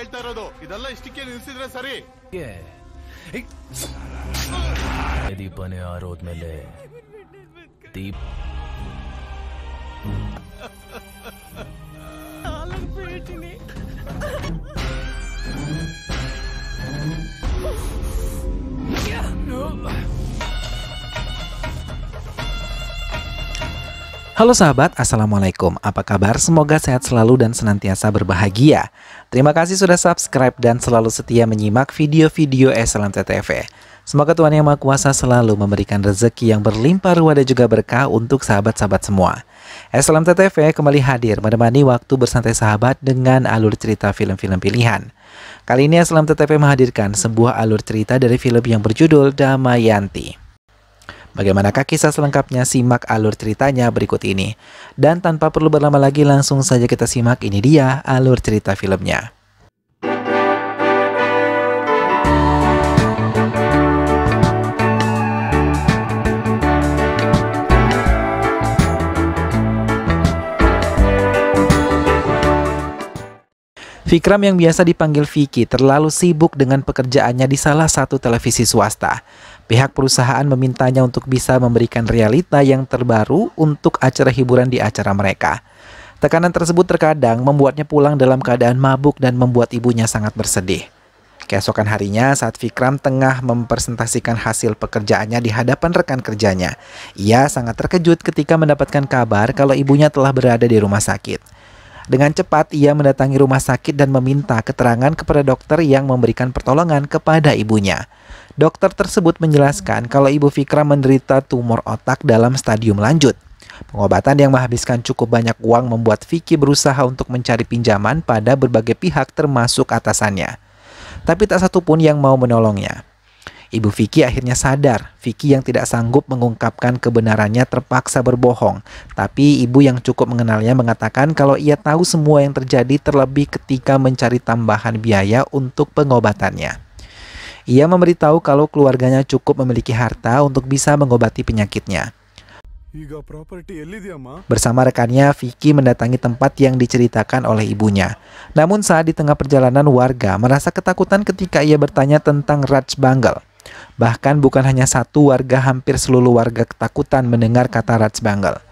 ಹೇಳ್ತಾ ಇರೋದು ಇದೆಲ್ಲ ಇಷ್ಟಕ್ಕೆ ನಿಲ್ಸಿದ್ರೆ ಸರಿ ದೀಪನೇ ಆರೋದ್ಮೇಲೆ ದೀಪ Halo sahabat, Assalamualaikum. Apa kabar? Semoga sehat selalu dan senantiasa berbahagia. Terima kasih sudah subscribe dan selalu setia menyimak video-video SLMT-TV. Semoga Tuhan Yang Maha Kuasa selalu memberikan rezeki yang berlimpah ruah dan juga berkah untuk sahabat-sahabat semua. SLMT-TV kembali hadir menemani waktu bersantai sahabat dengan alur cerita film-film pilihan. Kali ini SLMT-TV menghadirkan sebuah alur cerita dari film yang berjudul Damayanti. Bagaimanakah kisah selengkapnya? Simak alur ceritanya berikut ini. Dan tanpa perlu berlama lagi, langsung saja kita simak. Ini dia alur cerita filmnya. Vikram yang biasa dipanggil Vicky terlalu sibuk dengan pekerjaannya di salah satu televisi swasta. Pihak perusahaan memintanya untuk bisa memberikan realita yang terbaru untuk acara hiburan di acara mereka. Tekanan tersebut terkadang membuatnya pulang dalam keadaan mabuk dan membuat ibunya sangat bersedih. Keesokan harinya saat Vikram tengah mempresentasikan hasil pekerjaannya di hadapan rekan kerjanya, ia sangat terkejut ketika mendapatkan kabar kalau ibunya telah berada di rumah sakit. Dengan cepat ia mendatangi rumah sakit dan meminta keterangan kepada dokter yang memberikan pertolongan kepada ibunya. Dokter tersebut menjelaskan kalau ibu Vikram menderita tumor otak dalam stadium lanjut. Pengobatan yang menghabiskan cukup banyak uang membuat Vicky berusaha untuk mencari pinjaman pada berbagai pihak termasuk atasannya. Tapi tak satu pun yang mau menolongnya. Ibu Vicky akhirnya sadar, Vicky yang tidak sanggup mengungkapkan kebenarannya terpaksa berbohong. Tapi ibu yang cukup mengenalnya mengatakan kalau ia tahu semua yang terjadi terlebih ketika mencari tambahan biaya untuk pengobatannya. Ia memberitahu kalau keluarganya cukup memiliki harta untuk bisa mengobati penyakitnya. Bersama rekannya, Vicky mendatangi tempat yang diceritakan oleh ibunya. Namun saat di tengah perjalanan, warga merasa ketakutan ketika ia bertanya tentang Raj Bangal. Bahkan bukan hanya satu warga, hampir seluruh warga ketakutan mendengar kata Raj Bangal.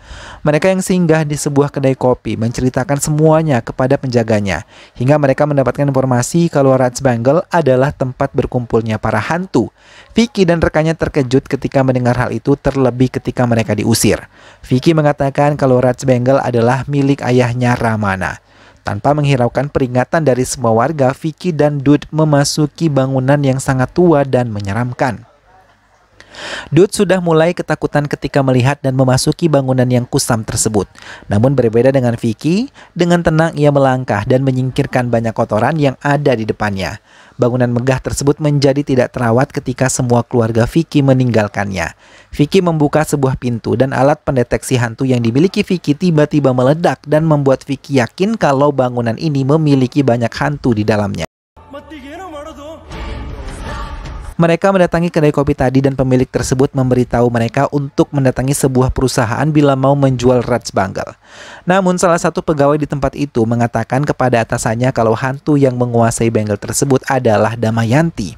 Mereka yang singgah di sebuah kedai kopi menceritakan semuanya kepada penjaganya, hingga mereka mendapatkan informasi kalau Raj Bangal adalah tempat berkumpulnya para hantu. Vicky dan rekannya terkejut ketika mendengar hal itu, terlebih ketika mereka diusir. Vicky mengatakan kalau Raj Bangal adalah milik ayahnya Ramana. Tanpa menghiraukan peringatan dari semua warga, Vicky dan Dud memasuki bangunan yang sangat tua dan menyeramkan. Dud sudah mulai ketakutan ketika melihat dan memasuki bangunan yang kusam tersebut. Namun berbeda dengan Vicky, dengan tenang ia melangkah dan menyingkirkan banyak kotoran yang ada di depannya. Bangunan megah tersebut menjadi tidak terawat ketika semua keluarga Vicky meninggalkannya. Vicky membuka sebuah pintu dan alat pendeteksi hantu yang dimiliki Vicky tiba-tiba meledak dan membuat Vicky yakin kalau bangunan ini memiliki banyak hantu di dalamnya. Mereka mendatangi kedai kopi tadi dan pemilik tersebut memberitahu mereka untuk mendatangi sebuah perusahaan bila mau menjual Raj Bangal. Namun salah satu pegawai di tempat itu mengatakan kepada atasannya kalau hantu yang menguasai bengkel tersebut adalah Damayanti.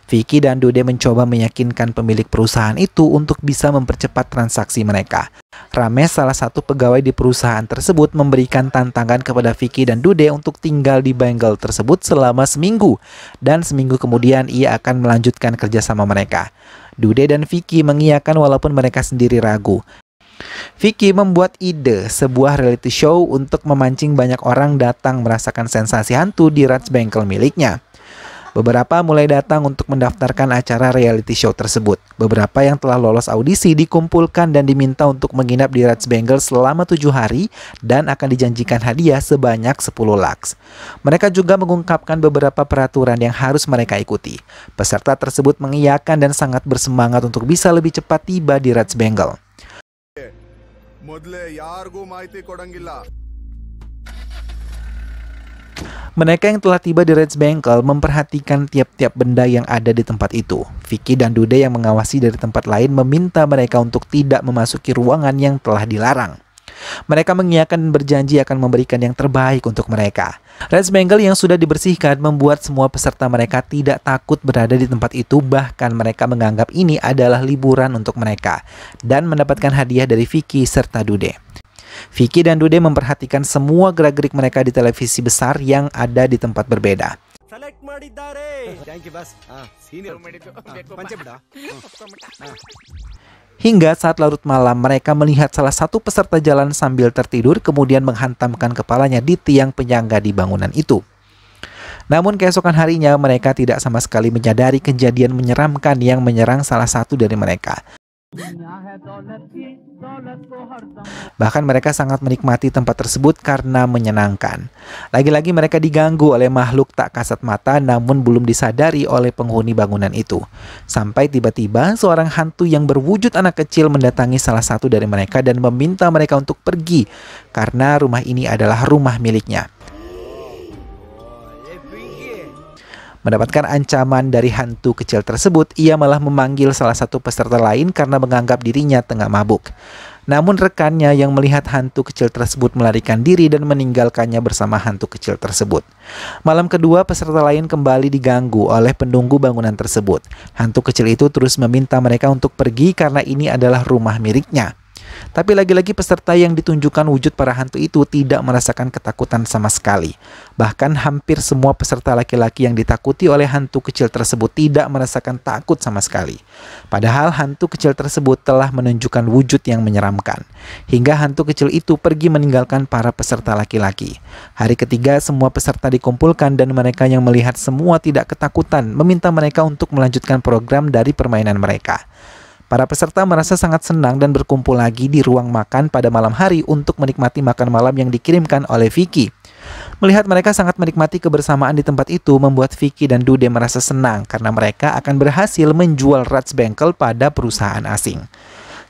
Vicky dan Dude mencoba meyakinkan pemilik perusahaan itu untuk bisa mempercepat transaksi mereka. Ramesh, salah satu pegawai di perusahaan tersebut, memberikan tantangan kepada Vicky dan Dude untuk tinggal di bengkel tersebut selama seminggu. Dan seminggu kemudian ia akan melanjutkan kerjasama mereka. Dude dan Vicky mengiyakan walaupun mereka sendiri ragu. Vicky membuat ide sebuah reality show untuk memancing banyak orang datang merasakan sensasi hantu di Raj Bangal miliknya. Beberapa mulai datang untuk mendaftarkan acara reality show tersebut. Beberapa yang telah lolos audisi dikumpulkan dan diminta untuk menginap di Raj Bangal selama 7 hari dan akan dijanjikan hadiah sebanyak 10 lakhs. Mereka juga mengungkapkan beberapa peraturan yang harus mereka ikuti. Peserta tersebut mengiyakan dan sangat bersemangat untuk bisa lebih cepat tiba di Raj Bangal. Mereka yang telah tiba di Raj Bangal memperhatikan tiap-tiap benda yang ada di tempat itu. Vicky dan Dude yang mengawasi dari tempat lain meminta mereka untuk tidak memasuki ruangan yang telah dilarang. Mereka mengiyakan dan berjanji akan memberikan yang terbaik untuk mereka. Red Spangle yang sudah dibersihkan membuat semua peserta mereka tidak takut berada di tempat itu, bahkan mereka menganggap ini adalah liburan untuk mereka dan mendapatkan hadiah dari Vicky serta Dude. Vicky dan Dude memperhatikan semua gerak-gerik mereka di televisi besar yang ada di tempat berbeda. Hingga saat larut malam, mereka melihat salah satu peserta jalan sambil tertidur, kemudian menghantamkan kepalanya di tiang penyangga di bangunan itu. Namun keesokan harinya, mereka tidak sama sekali menyadari kejadian menyeramkan yang menyerang salah satu dari mereka. Bahkan mereka sangat menikmati tempat tersebut karena menyenangkan. Lagi-lagi mereka diganggu oleh makhluk tak kasat mata namun belum disadari oleh penghuni bangunan itu. Sampai tiba-tiba seorang hantu yang berwujud anak kecil mendatangi salah satu dari mereka dan meminta mereka untuk pergi karena rumah ini adalah rumah miliknya. Mendapatkan ancaman dari hantu kecil tersebut, ia malah memanggil salah satu peserta lain karena menganggap dirinya tengah mabuk. Namun rekannya yang melihat hantu kecil tersebut melarikan diri dan meninggalkannya bersama hantu kecil tersebut. Malam kedua, peserta lain kembali diganggu oleh penunggu bangunan tersebut. Hantu kecil itu terus meminta mereka untuk pergi karena ini adalah rumah miliknya. Tapi lagi-lagi peserta yang ditunjukkan wujud para hantu itu tidak merasakan ketakutan sama sekali. Bahkan hampir semua peserta laki-laki yang ditakuti oleh hantu kecil tersebut tidak merasakan takut sama sekali. Padahal hantu kecil tersebut telah menunjukkan wujud yang menyeramkan. Hingga hantu kecil itu pergi meninggalkan para peserta laki-laki. Hari ketiga semua peserta dikumpulkan dan mereka yang melihat semua tidak ketakutan meminta mereka untuk melanjutkan program dari permainan mereka. Para peserta merasa sangat senang dan berkumpul lagi di ruang makan pada malam hari untuk menikmati makan malam yang dikirimkan oleh Vicky. Melihat mereka sangat menikmati kebersamaan di tempat itu membuat Vicky dan Dude merasa senang karena mereka akan berhasil menjual Red Spangle pada perusahaan asing.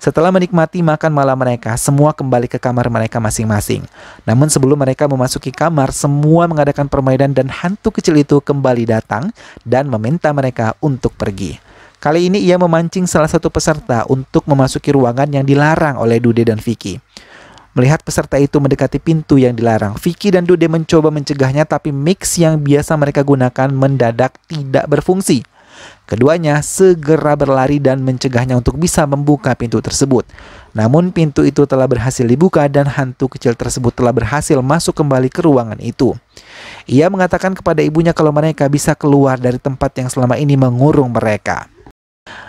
Setelah menikmati makan malam mereka, semua kembali ke kamar mereka masing-masing. Namun sebelum mereka memasuki kamar, semua mengadakan permainan dan hantu kecil itu kembali datang dan meminta mereka untuk pergi. Kali ini ia memancing salah satu peserta untuk memasuki ruangan yang dilarang oleh Dude dan Vicky. Melihat peserta itu mendekati pintu yang dilarang, Vicky dan Dude mencoba mencegahnya tapi mix yang biasa mereka gunakan mendadak tidak berfungsi. Keduanya segera berlari dan mencegahnya untuk bisa membuka pintu tersebut. Namun pintu itu telah berhasil dibuka dan hantu kecil tersebut telah berhasil masuk kembali ke ruangan itu. Ia mengatakan kepada ibunya kalau mereka bisa keluar dari tempat yang selama ini mengurung mereka.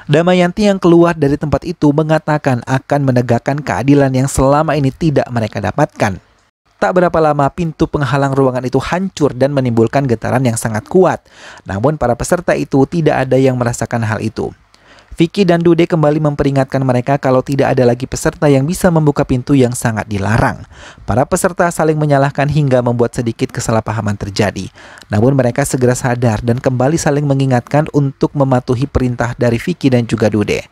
Damayanti yang keluar dari tempat itu mengatakan akan menegakkan keadilan yang selama ini tidak mereka dapatkan. Tak berapa lama pintu penghalang ruangan itu hancur dan menimbulkan getaran yang sangat kuat. Namun para peserta itu tidak ada yang merasakan hal itu. Vicky dan Dude kembali memperingatkan mereka kalau tidak ada lagi peserta yang bisa membuka pintu yang sangat dilarang. Para peserta saling menyalahkan hingga membuat sedikit kesalahpahaman terjadi. Namun mereka segera sadar dan kembali saling mengingatkan untuk mematuhi perintah dari Vicky dan juga Dude.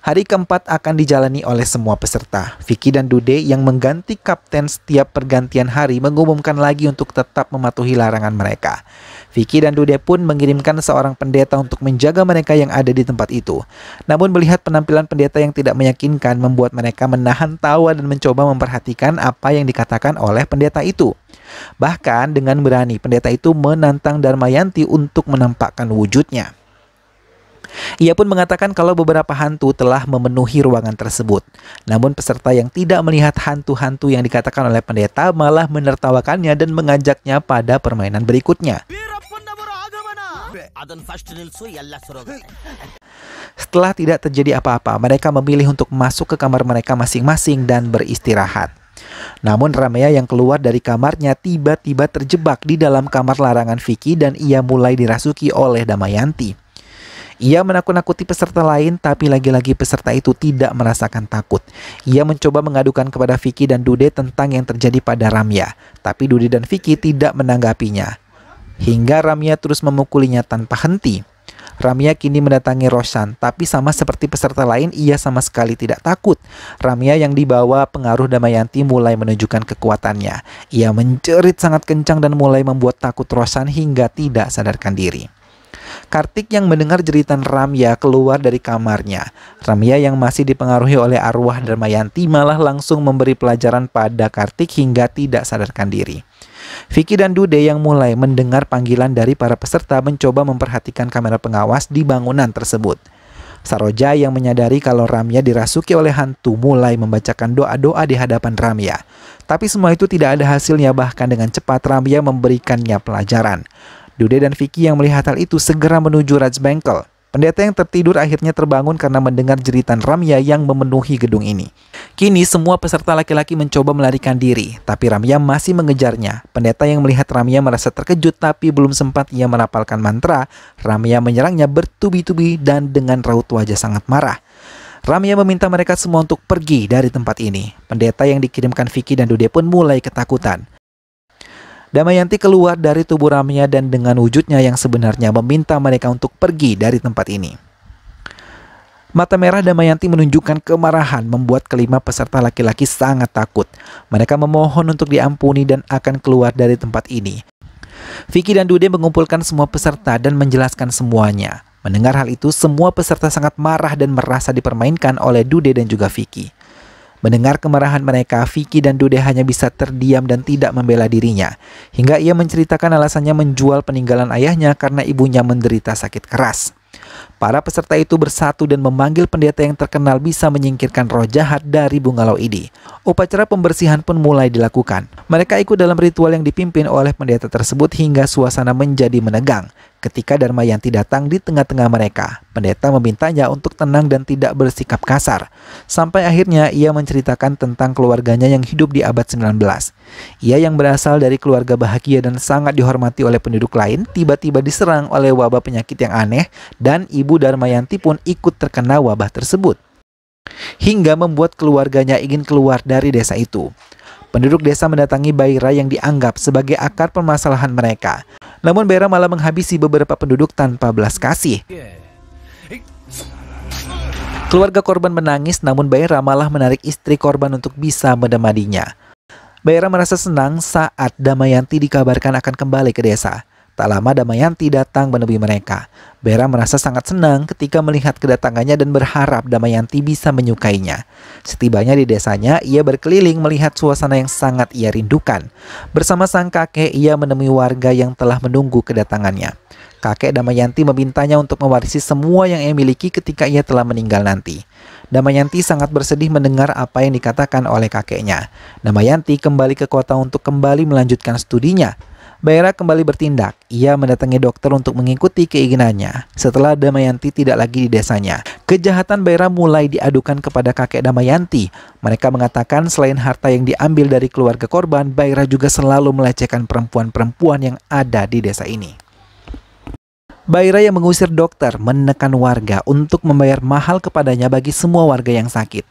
Hari keempat akan dijalani oleh semua peserta. Vicky dan Dude yang mengganti kapten setiap pergantian hari mengumumkan lagi untuk tetap mematuhi larangan mereka. Vicky dan Dude pun mengirimkan seorang pendeta untuk menjaga mereka yang ada di tempat itu. Namun melihat penampilan pendeta yang tidak meyakinkan membuat mereka menahan tawa dan mencoba memperhatikan apa yang dikatakan oleh pendeta itu. Bahkan dengan berani pendeta itu menantang Damayanti untuk menampakkan wujudnya. Ia pun mengatakan kalau beberapa hantu telah memenuhi ruangan tersebut. Namun peserta yang tidak melihat hantu-hantu yang dikatakan oleh pendeta malah menertawakannya dan mengajaknya pada permainan berikutnya. Setelah tidak terjadi apa-apa, mereka memilih untuk masuk ke kamar mereka masing-masing dan beristirahat. Namun Ramea yang keluar dari kamarnya tiba-tiba terjebak di dalam kamar larangan Vicky dan ia mulai dirasuki oleh Damayanti. Ia menakut-nakuti peserta lain, tapi lagi-lagi peserta itu tidak merasakan takut. Ia mencoba mengadukan kepada Vicky dan Dude tentang yang terjadi pada Ramya, tapi Dude dan Vicky tidak menanggapinya. Hingga Ramya terus memukulinya tanpa henti. Ramya kini mendatangi Roshan, tapi sama seperti peserta lain, ia sama sekali tidak takut. Ramya yang dibawa pengaruh Damayanti mulai menunjukkan kekuatannya. Ia menjerit sangat kencang dan mulai membuat takut Roshan hingga tidak sadarkan diri. Kartik yang mendengar jeritan Ramya keluar dari kamarnya. Ramya yang masih dipengaruhi oleh arwah Damayanti malah langsung memberi pelajaran pada Kartik hingga tidak sadarkan diri. Vicky dan Dude yang mulai mendengar panggilan dari para peserta mencoba memperhatikan kamera pengawas di bangunan tersebut. Saroja yang menyadari kalau Ramya dirasuki oleh hantu mulai membacakan doa-doa di hadapan Ramya. Tapi semua itu tidak ada hasilnya, bahkan dengan cepat Ramya memberikannya pelajaran. Dude dan Vicky yang melihat hal itu segera menuju Raj Bengkel. Pendeta yang tertidur akhirnya terbangun karena mendengar jeritan Ramya yang memenuhi gedung ini. Kini semua peserta laki-laki mencoba melarikan diri, tapi Ramya masih mengejarnya. Pendeta yang melihat Ramya merasa terkejut, tapi belum sempat ia merapalkan mantra, Ramya menyerangnya bertubi-tubi dan dengan raut wajah sangat marah. Ramya meminta mereka semua untuk pergi dari tempat ini. Pendeta yang dikirimkan Vicky dan Dude pun mulai ketakutan. Damayanti keluar dari tubuh Ramya dan dengan wujudnya yang sebenarnya meminta mereka untuk pergi dari tempat ini. Mata merah Damayanti menunjukkan kemarahan membuat kelima peserta laki-laki sangat takut. Mereka memohon untuk diampuni dan akan keluar dari tempat ini. Vicky dan Dude mengumpulkan semua peserta dan menjelaskan semuanya. Mendengar hal itu, semua peserta sangat marah dan merasa dipermainkan oleh Dude dan juga Vicky. Mendengar kemarahan mereka, Vicky dan Dude hanya bisa terdiam dan tidak membela dirinya. Hingga ia menceritakan alasannya menjual peninggalan ayahnya karena ibunya menderita sakit keras. Para peserta itu bersatu dan memanggil pendeta yang terkenal bisa menyingkirkan roh jahat dari bungalow ini. Upacara pembersihan pun mulai dilakukan. Mereka ikut dalam ritual yang dipimpin oleh pendeta tersebut hingga suasana menjadi menegang. Ketika Damayanti datang di tengah-tengah mereka, pendeta memintanya untuk tenang dan tidak bersikap kasar. Sampai akhirnya ia menceritakan tentang keluarganya yang hidup di abad 19. Ia yang berasal dari keluarga bahagia dan sangat dihormati oleh penduduk lain, tiba-tiba diserang oleh wabah penyakit yang aneh dan ibu Damayanti pun ikut terkena wabah tersebut. Hingga membuat keluarganya ingin keluar dari desa itu. Penduduk desa mendatangi Baira yang dianggap sebagai akar permasalahan mereka. Namun Baira malah menghabisi beberapa penduduk tanpa belas kasih. Keluarga korban menangis, namun Baira malah menarik istri korban untuk bisa menemaninya. Baira merasa senang saat Damayanti dikabarkan akan kembali ke desa. Tak lama Damayanti datang menemui mereka. Baira merasa sangat senang ketika melihat kedatangannya dan berharap Damayanti bisa menyukainya. Setibanya di desanya, ia berkeliling melihat suasana yang sangat ia rindukan. Bersama sang kakek, ia menemui warga yang telah menunggu kedatangannya. Kakek Damayanti memintanya untuk mewarisi semua yang ia miliki ketika ia telah meninggal nanti. Damayanti sangat bersedih mendengar apa yang dikatakan oleh kakeknya. Damayanti kembali ke kota untuk kembali melanjutkan studinya. Baira kembali bertindak. Ia mendatangi dokter untuk mengikuti keinginannya. Setelah Damayanti tidak lagi di desanya, kejahatan Baira mulai diadukan kepada kakek Damayanti. Mereka mengatakan selain harta yang diambil dari keluarga korban, Baira juga selalu melecehkan perempuan-perempuan yang ada di desa ini. Baira yang mengusir dokter menekan warga untuk membayar mahal kepadanya bagi semua warga yang sakit.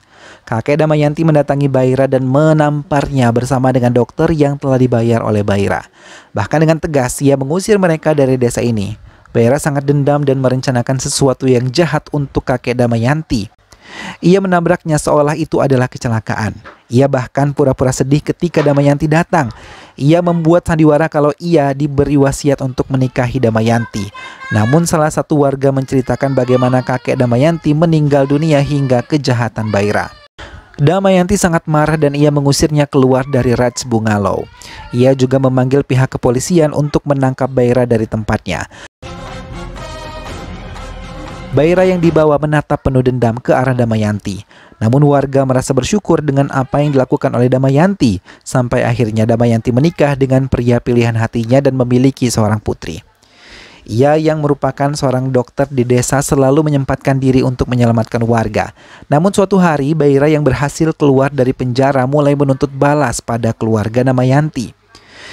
Kakek Damayanti mendatangi Baira dan menamparnya bersama dengan dokter yang telah dibayar oleh Baira. Bahkan dengan tegas ia mengusir mereka dari desa ini. Baira sangat dendam dan merencanakan sesuatu yang jahat untuk kakek Damayanti. Ia menabraknya seolah itu adalah kecelakaan. Ia bahkan pura-pura sedih ketika Damayanti datang. Ia membuat sandiwara kalau ia diberi wasiat untuk menikahi Damayanti. Namun salah satu warga menceritakan bagaimana kakek Damayanti meninggal dunia hingga kejahatan Baira. Damayanti sangat marah dan ia mengusirnya keluar dari Raj Bungalow. Ia juga memanggil pihak kepolisian untuk menangkap Baira dari tempatnya. Baira yang dibawa menatap penuh dendam ke arah Damayanti. Namun warga merasa bersyukur dengan apa yang dilakukan oleh Damayanti. Sampai akhirnya Damayanti menikah dengan pria pilihan hatinya dan memiliki seorang putri. Ia yang merupakan seorang dokter di desa selalu menyempatkan diri untuk menyelamatkan warga. Namun suatu hari Baira yang berhasil keluar dari penjara mulai menuntut balas pada keluarga Damayanti.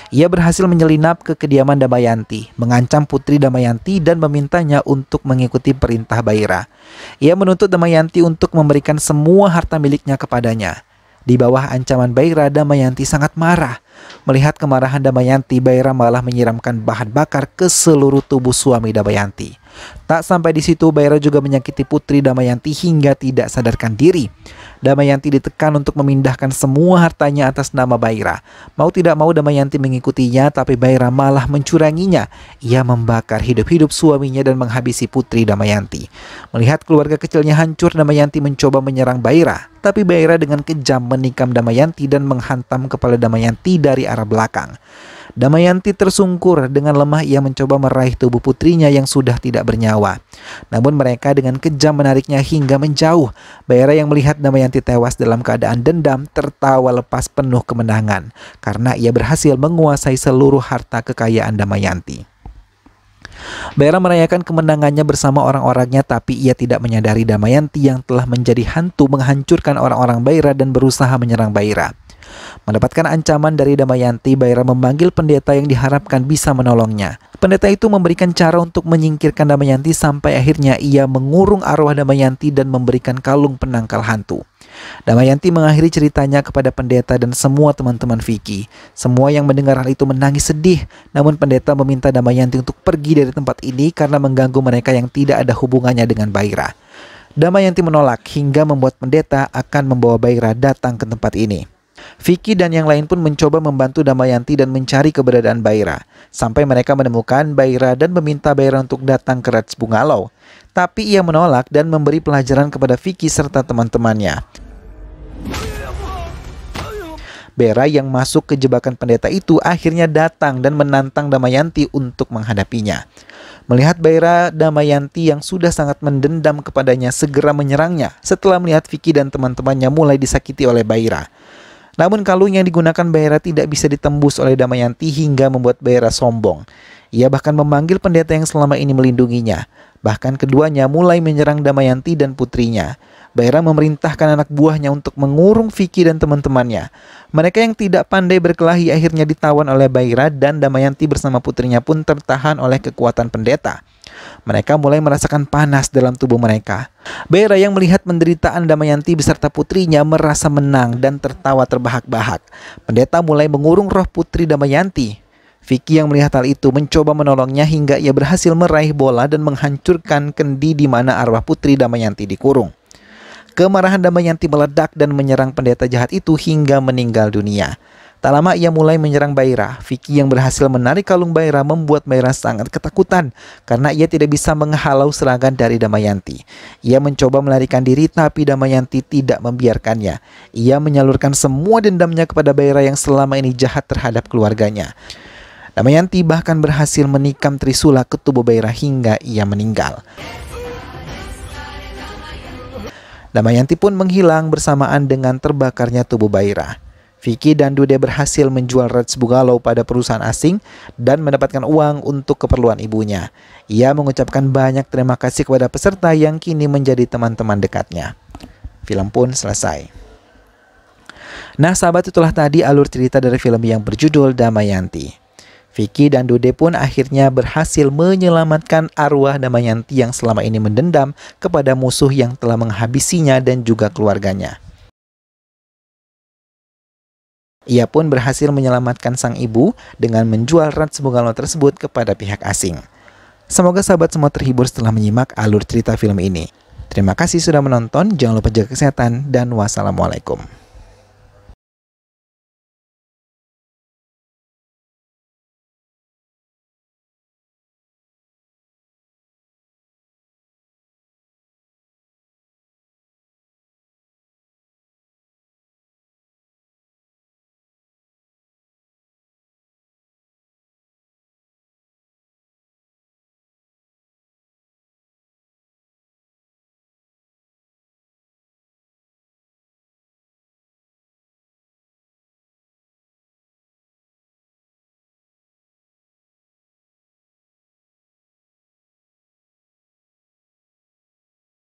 Ia berhasil menyelinap ke kediaman Damayanti, mengancam putri Damayanti dan memintanya untuk mengikuti perintah Baira. Ia menuntut Damayanti untuk memberikan semua harta miliknya kepadanya. Di bawah ancaman Baira, Damayanti sangat marah. Melihat kemarahan Damayanti, Baira malah menyiramkan bahan bakar ke seluruh tubuh suami Damayanti. Tak sampai di situ, Baira juga menyakiti putri Damayanti hingga tidak sadarkan diri. Damayanti ditekan untuk memindahkan semua hartanya atas nama Baira. Mau tidak mau Damayanti mengikutinya, tapi Baira malah mencuranginya. Ia membakar hidup-hidup suaminya dan menghabisi putri Damayanti. Melihat keluarga kecilnya hancur, Damayanti mencoba menyerang Baira. Tapi Baira dengan kejam menikam Damayanti dan menghantam kepala Damayanti dari arah belakang. Damayanti tersungkur, dengan lemah ia mencoba meraih tubuh putrinya yang sudah tidak bernyawa. Namun mereka dengan kejam menariknya hingga menjauh. Baira yang melihat Damayanti tewas dalam keadaan dendam tertawa lepas penuh kemenangan karena ia berhasil menguasai seluruh harta kekayaan Damayanti. Baira merayakan kemenangannya bersama orang-orangnya, tapi ia tidak menyadari Damayanti yang telah menjadi hantu menghancurkan orang-orang Baira dan berusaha menyerang Baira. Mendapatkan ancaman dari Damayanti, Baira memanggil pendeta yang diharapkan bisa menolongnya. Pendeta itu memberikan cara untuk menyingkirkan Damayanti sampai akhirnya ia mengurung arwah Damayanti dan memberikan kalung penangkal hantu. Damayanti mengakhiri ceritanya kepada pendeta dan semua teman-teman Vicky. Semua yang mendengar hal itu menangis sedih, namun pendeta meminta Damayanti untuk pergi dari tempat ini karena mengganggu mereka yang tidak ada hubungannya dengan Baira. Damayanti menolak hingga membuat pendeta akan membawa Baira datang ke tempat ini. Vicky dan yang lain pun mencoba membantu Damayanti dan mencari keberadaan Baira. Sampai mereka menemukan Baira dan meminta Baira untuk datang ke Rats Bungalow. Tapi ia menolak dan memberi pelajaran kepada Vicky serta teman-temannya. Baira yang masuk ke jebakan pendeta itu akhirnya datang dan menantang Damayanti untuk menghadapinya. Melihat Baira, Damayanti yang sudah sangat mendendam kepadanya segera menyerangnya setelah melihat Vicky dan teman-temannya mulai disakiti oleh Baira. Namun kalung yang digunakan Baira tidak bisa ditembus oleh Damayanti hingga membuat Baira sombong. Ia bahkan memanggil pendeta yang selama ini melindunginya. Bahkan keduanya mulai menyerang Damayanti dan putrinya. Baira memerintahkan anak buahnya untuk mengurung Vicky dan teman-temannya. Mereka yang tidak pandai berkelahi akhirnya ditawan oleh Baira dan Damayanti bersama putrinya pun tertahan oleh kekuatan pendeta. Mereka mulai merasakan panas dalam tubuh mereka. Baira yang melihat penderitaan Damayanti beserta putrinya merasa menang dan tertawa terbahak-bahak. Pendeta mulai mengurung roh putri Damayanti. Vicky yang melihat hal itu mencoba menolongnya hingga ia berhasil meraih bola dan menghancurkan kendi di mana arwah putri Damayanti dikurung. Kemarahan Damayanti meledak dan menyerang pendeta jahat itu hingga meninggal dunia. Tak lama ia mulai menyerang Baira. Vicky yang berhasil menarik kalung Baira membuat Baira sangat ketakutan karena ia tidak bisa menghalau serangan dari Damayanti. Ia mencoba melarikan diri tapi Damayanti tidak membiarkannya. Ia menyalurkan semua dendamnya kepada Baira yang selama ini jahat terhadap keluarganya. Damayanti bahkan berhasil menikam Trisula ke tubuh Baira hingga ia meninggal. Damayanti pun menghilang bersamaan dengan terbakarnya tubuh Baira. Vicky dan Dude berhasil menjual Rats Bungalow pada perusahaan asing dan mendapatkan uang untuk keperluan ibunya. Ia mengucapkan banyak terima kasih kepada peserta yang kini menjadi teman-teman dekatnya. Film pun selesai. Nah sahabat, itulah tadi alur cerita dari film yang berjudul Damayanti. Vicky dan Dude pun akhirnya berhasil menyelamatkan arwah Damayanti yang selama ini mendendam kepada musuh yang telah menghabisinya dan juga keluarganya. Ia pun berhasil menyelamatkan sang ibu dengan menjual Rats Bungalow tersebut kepada pihak asing. Semoga sahabat semua terhibur setelah menyimak alur cerita film ini. Terima kasih sudah menonton, jangan lupa jaga kesehatan, dan wassalamualaikum.